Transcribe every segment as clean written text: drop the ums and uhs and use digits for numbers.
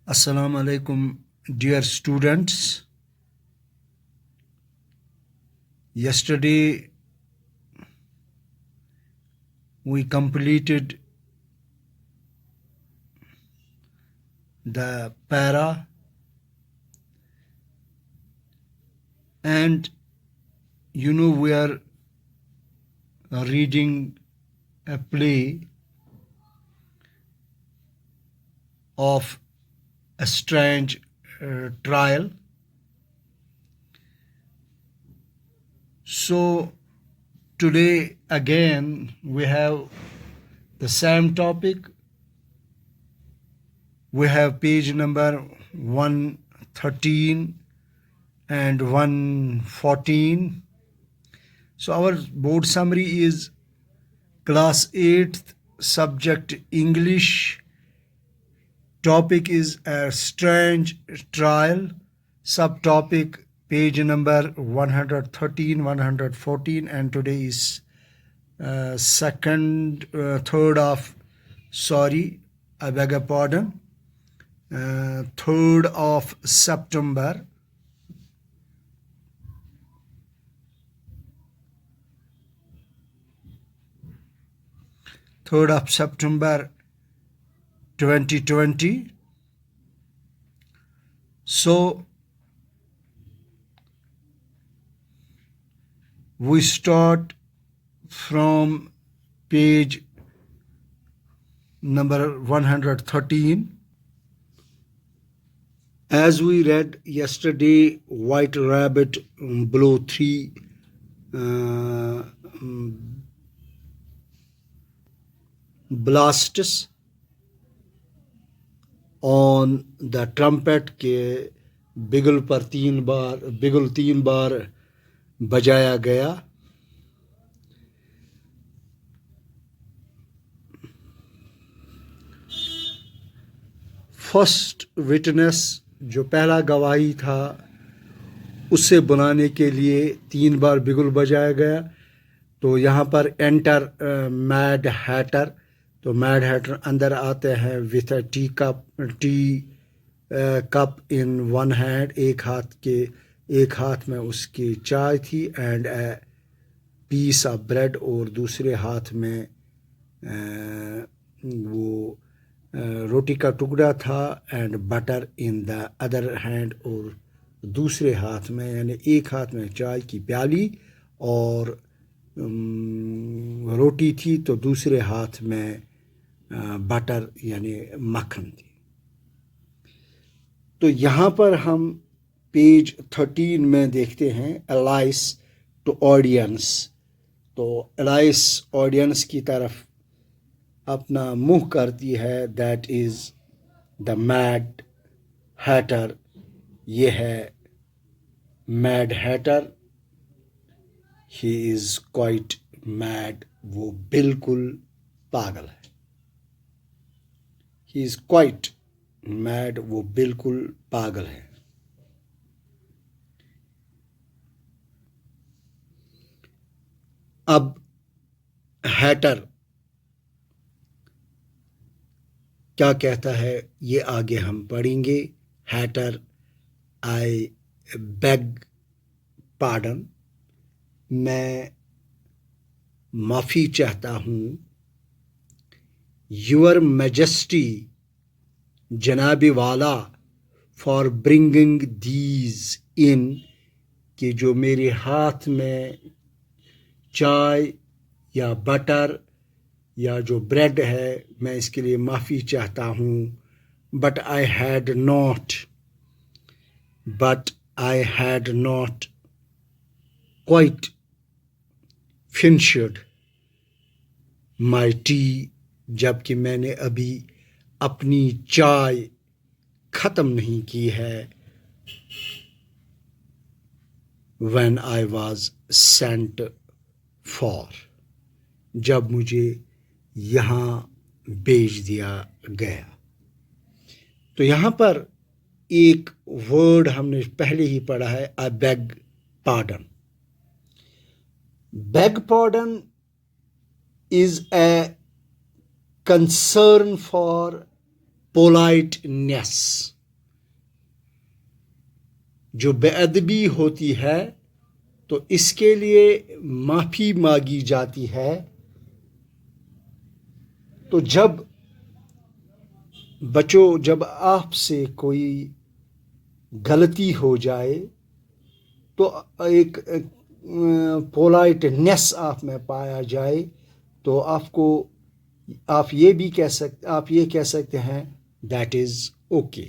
Assalamu alaikum, dear students. Yesterday we completed the para and we are reading a play of a strange trial. So today again we have the same topic. We have page number 113 and 114. So our board summary is class 8th, subject English. Topic is a strange trial. Subtopic page number 113, 114, and today is 3rd of 3rd of September. Third of September 2020. So we start from page number 113. As we read yesterday, White Rabbit blew 3 blasts on the trumpet کے بگل پر 3 بار بجایا گیا. First witness جو پہلا گواہی تھا اسے بلانے کے لیے 3 بار بگل بجایا گیا. تو یہاں پر انٹر میڈ ہیٹر. تو میڈ ہیٹر اندر آتے ہیں with a tea cup in one hand. ایک ہاتھ میں اس کی چائے تھی and a piece of bread, اور دوسرے ہاتھ میں وہ روٹی کا ٹکڑا تھا, and butter in the other hand, اور دوسرے ہاتھ میں یعنی ایک ہاتھ میں چائے کی پیالی اور روٹی تھی, تو دوسرے ہاتھ میں بٹر یعنی مکھن تھی. تو یہاں پر ہم پیج 13 میں دیکھتے ہیں الائس ٹو آڈینس. تو الائس آڈینس کی طرف اپنا منہ کرتی ہے. That is the mad hatter. یہ ہے mad hatter. He is quite mad. وہ بالکل پاگل ہے. He is quite mad. وہ بالکل پاگل ہے. اب ہیٹر کیا کہتا ہے یہ آگے ہم پڑھیں گے. ہیٹر آئی بیگ پارڈن. میں معافی چاہتا ہوں. یور میجسٹی جناب والا فار برنگنگ دیز ان, کہ جو میرے ہاتھ میں چائے یا بٹر یا جو بریڈ ہے میں اس کے لیے معافی چاہتا ہوں. But I had not quite finished my T. جب کہ میں نے ابھی اپنی چائے ختم نہیں کی ہے. when I was sent for, جب مجھے یہاں بھیج دیا گیا. تو یہاں پر ایک ورڈ ہم نے پہلے ہی پڑھا ہے, I beg pardon. Beg pardon is a concern for politeness. جو بے ادبی ہوتی ہے تو اس کے لیے معافی مانگی جاتی ہے. تو بچوں جب آپ سے کوئی غلطی ہو جائے تو ایک پولائٹنیس آپ میں پایا جائے تو آپ یہ کہہ سکتے ہیں that is okay,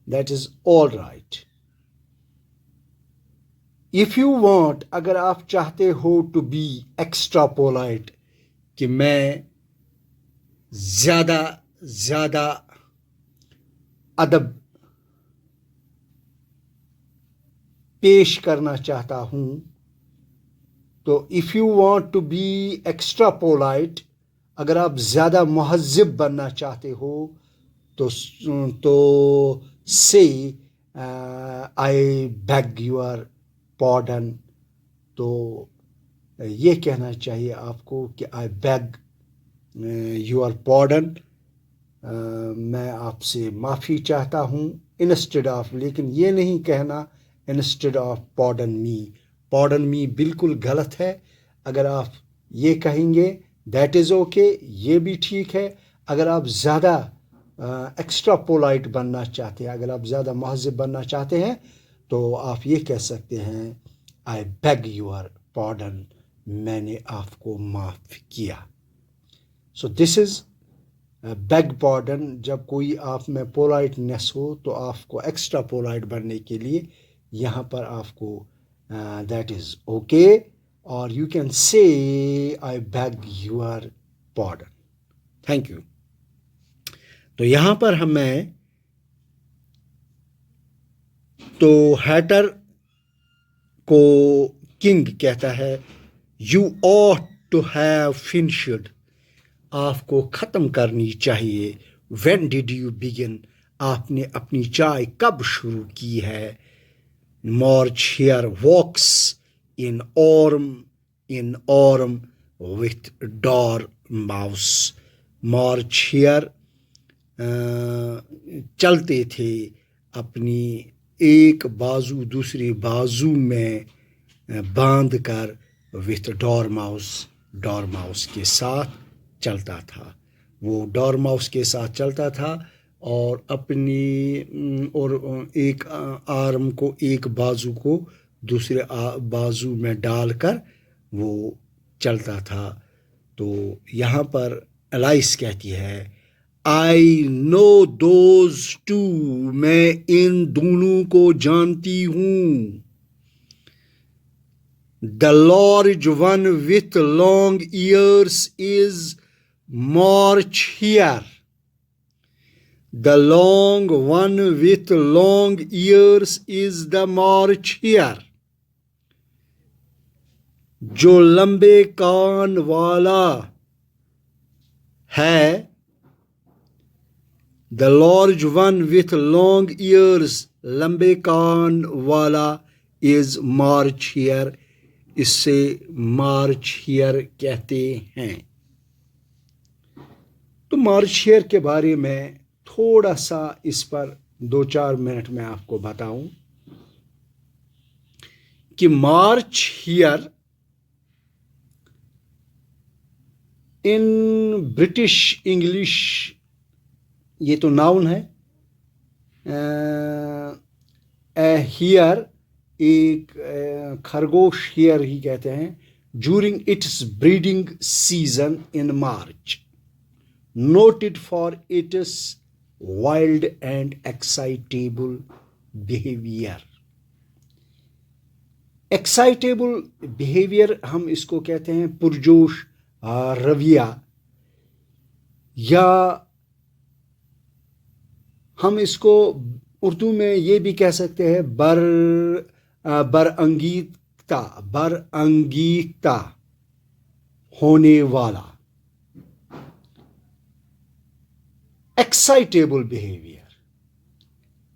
that is all right. If you want, اگر آپ چاہتے ہو ٹو بی ایکسٹرا پولائٹ, کہ میں زیادہ ادب پیش کرنا چاہتا ہوں, تو if you want to be extra polite, اگر آپ زیادہ مہذب بننا چاہتے ہو تو سے آئی بیگ یور پارڈن, تو یہ کہنا چاہیے آپ کو کہ آئی بیگ یور پارڈن, میں آپ سے معافی چاہتا ہوں, انسٹیڈ آف, لیکن یہ نہیں کہنا انسٹیڈ آف پارڈن می بالکل غلط ہے. اگر آپ یہ کہیں گے دیٹ از اوکے, یہ بھی ٹھیک ہے. اگر آپ زیادہ ایکسٹرا پولائٹ بننا چاہتے ہیں, اگر آپ زیادہ مہذب بننا چاہتے ہیں تو آپ یہ کہہ سکتے ہیں آئی بیگ یور پارڈن, میں نے آپ کو معاف کیا. سو دس از بیگ پارڈن. جب کوئی آپ میں پولائٹنیس ہو تو آپ کو ایکسٹرا پولائٹ بننے کے لیے یہاں پر آپ کو دیٹ از اوکے, اور you can say I beg your pardon. Thank you. تو یہاں پر ہمیں تو ہیٹر کو کنگ کہتا ہے you ought to have finished, آپ کو ختم کرنی چاہیے. وین ڈیڈ یو بگن, آپ نے اپنی چائے کب شروع کی ہے. March hare walks in arm with dormouse. March hare چلتے تھے اپنی ایک بازو دوسری بازو میں باندھ کر, وتھ ڈار ماؤس کے ساتھ چلتا تھا. وہ ڈار ماؤس کے ساتھ چلتا تھا اور ایک آرم کو, ایک بازو کو دوسرے بازو میں ڈال کر وہ چلتا تھا. تو یہاں پر الائس کہتی ہے آئی نو دوز ٹو, میں ان دونوں کو جانتی ہوں. The large one with long ears is March here. The long one with long ears is the March here. جو لمبے کان والا ہے, the large one with long ears, لمبے کان والا, is March here, اس سے مارچ ہیئر کہتے ہیں. تو مارچ ہیئر کے بارے میں تھوڑا سا اس پر 2-4 منٹ میں آپ کو بتاؤں کہ March here in British English, یہ تو ناؤن ہے, ہیئر ایک خرگوش ہیئر ہی کہتے ہیں, during its breeding season in March, noted for its wild and excitable behavior. Excitable behaviour ہم اس کو کہتے ہیں پرجوش رویہ, یا ہم اس کو اردو میں یہ بھی کہہ سکتے ہیں برانگیختہ ہونے والا. ایکسائٹیبل بیہیویئر,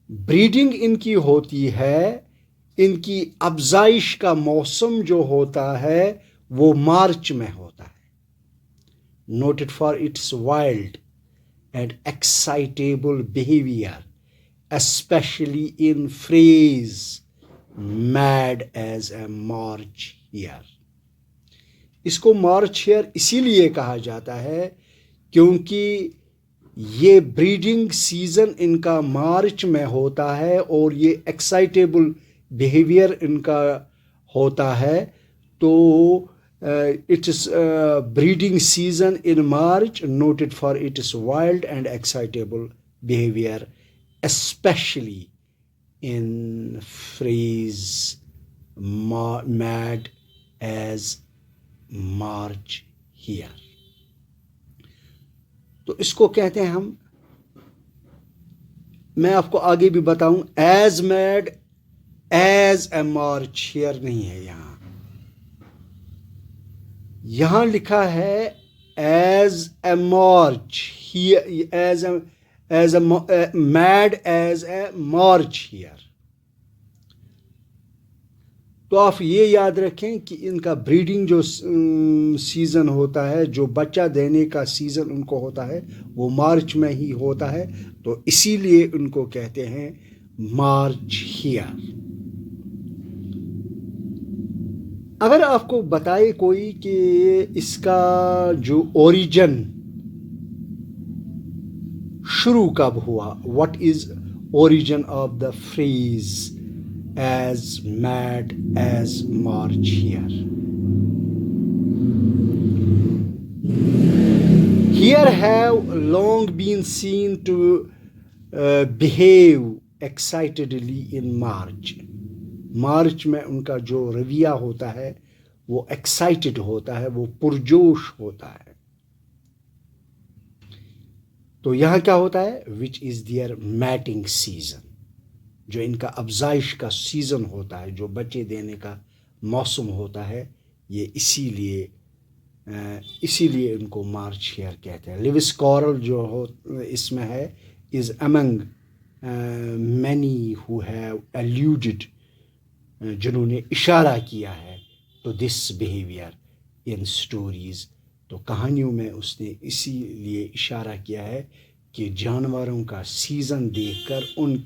بریڈنگ ان کی ہوتی ہے, ان کی افزائش کا موسم جو ہوتا ہے وہ مارچ میں ہوتا ہے. noted for its wild and excitable behavior, especially in phrase mad as a March here. اس کو مارچ ہیئر اسی لیے کہا جاتا ہے کیونکہ یہ بریڈنگ سیزن ان کا مارچ میں ہوتا ہے اور یہ ایکسائٹیبل بیہیویئر ان کا ہوتا ہے. تو it's breeding season in March noted for its wild and excitable behavior, especially in phrase mad as March here. تو اس کو کہتے ہیں ہم، میں آپ کو آگے بھی بتاؤں، as mad as a March hare نہیں ہے، یہاں لکھا ہے as a March, as a mad as a March hare. تو آپ یہ یاد رکھیں کہ ان کا بریڈنگ جو سیزن ہوتا ہے، جو بچہ دینے کا سیزن ان کو ہوتا ہے، وہ مارچ میں ہی ہوتا ہے. تو اسی لیے ان کو کہتے ہیں مارچ ہیئر. اگر آپ کو بتائے کوئی کہ اس کا جو اوریجن شروع کب ہوا، what is origin of the phrase as mad as March hare. Hare have long been seen to behave excitedly in March. March میں ان کا جو رویہ ہوتا ہے وہ ایکسائٹڈ ہوتا ہے، وہ پرجوش ہوتا ہے. تو یہاں کیا ہوتا ہے، وچ از دیئر میٹنگ سیزن، جو ان کا افزائش کا سیزن ہوتا ہے، جو بچے دینے کا موسم ہوتا ہے. یہ اسی لیے ان کو مارچ ہیئر کہتے ہیں. لیوس کارل جو اس میں ہے، از امنگ مینی ہو ہیو الوڈیڈ، جنہوں نے اشارہ کیا ہے تو دس بیہیویئر ان اسٹوریز. تو کہانیوں میں اس نے اسی لیے اشارہ کیا ہے کہ جانوروں کا سیزن دیکھ کر ان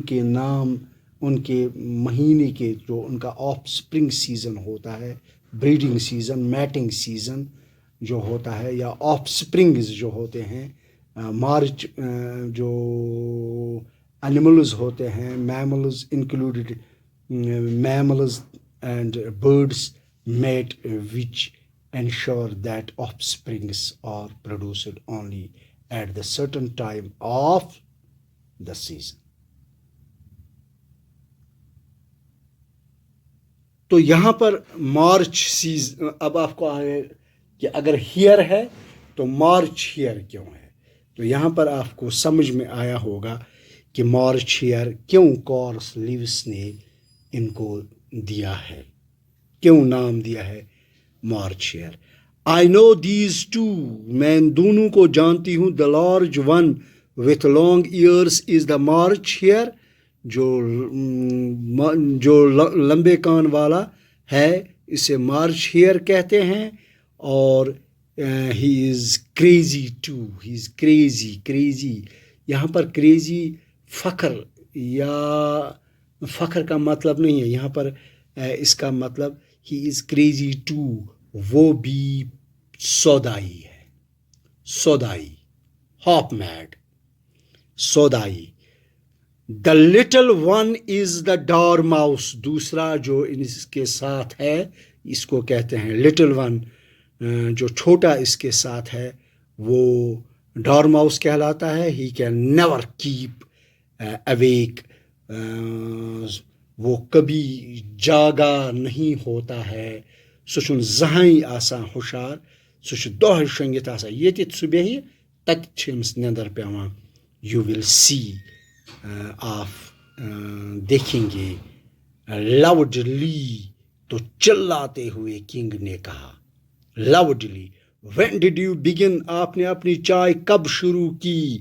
کے نام، ان کے مہینے کے جو ان کا آف اسپرنگ سیزن ہوتا ہے، بریڈنگ سیزن، میٹنگ سیزن جو ہوتا ہے، یا آف اسپرنگز جو ہوتے ہیں، مارچ جو اینیملز ہوتے ہیں، mammals included, mammals and birds mate which ensure that offsprings are produced only at the certain time of the season. تو یہاں پر مارچ سیزن، اب آپ کو آئے کہ اگر ہیئر ہے تو مارچ ہیئر کیوں ہے. تو یہاں پر آپ کو سمجھ میں آیا ہوگا کہ مارچ ہیئر کیوں کارل لیوس نے ان کو دیا ہے، کیوں نام دیا ہے March hare. I know these two, میں ان دونوں کو جانتی ہوں. The large one with long ears is the March hare, جو لمبے کان والا ہے اسے مارچ ہیئر کہتے ہیں. اور he is crazy too, he is crazy. یہاں پر کریزی فخر کا مطلب نہیں ہے، یہاں پر اس کا مطلب ہی از کریزی ٹو، وہ بھی سودائی ہے، سودائی، ہاپ میڈ، سودائی. The little one is the dormouse, دوسرا جو اس کے ساتھ ہے اس کو کہتے ہیں لٹل ون، جو چھوٹا اس کے ساتھ ہے وہ ڈارماؤس کہلاتا ہے. He can never keep awake, وہ کبھی جاگا نہیں ہوتا ہے. سُہ چھُنہٕ زٕہٕنۍ آسان ہُشار، سُہ چھُ دۄہَے شۄنٛگِتھ آسان، ییٚتٮ۪تھ سُہ بیٚہہِ تَتہِ چھِ أمِس نیٚنٛدٕر پٮ۪وان. یوٗ وِل سی آپ دیکھیں گے لاؤڈلی، تو چلاتے ہوئے کنگ نے کہا loudly. When did you begin, آپ نے اپنی چائے کب شروع کی؟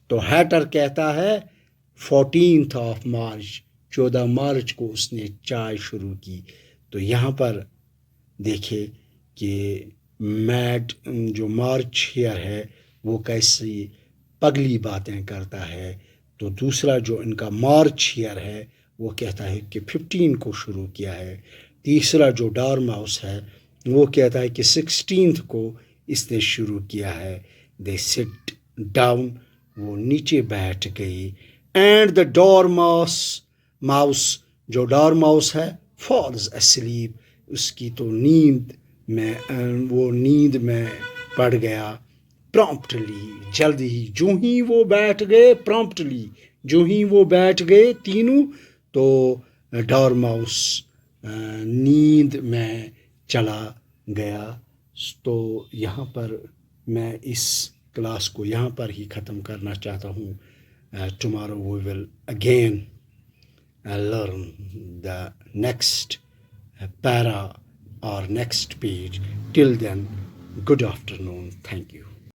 تو ہیٹر کہتا ہے 14th آف مارچ، 14 مارچ کو اس نے چائے شروع کی. تو یہاں پر دیکھے کہ میڈ جو مارچ ہیئر ہے وہ کیسی پگلی باتیں کرتا ہے، تو دوسرا جو ان کا مارچ ہیئر ہے وہ کہتا ہے کہ 15 کو شروع کیا ہے. تیسرا جو ڈارماؤس ہے وہ کہتا ہے کہ 16 کو اس نے شروع کیا ہے. دے سٹ ڈاؤن، وہ نیچے بیٹھ گئی. اینڈ دا ماؤس جو ڈارماؤس ہے فالز اسلیپ، اس کی تو نیند میں پڑ گیا. پرومپٹلی، جلد ہی، جو ہی وہ بیٹھ گئے تینوں، تو ڈارماؤس نیند میں چلا گیا. تو یہاں پر میں اس کلاس کو یہاں پر ہی ختم کرنا چاہتا ہوں. Tomorrow we will again learn the next para or next page. Till then, good afternoon. Thank you.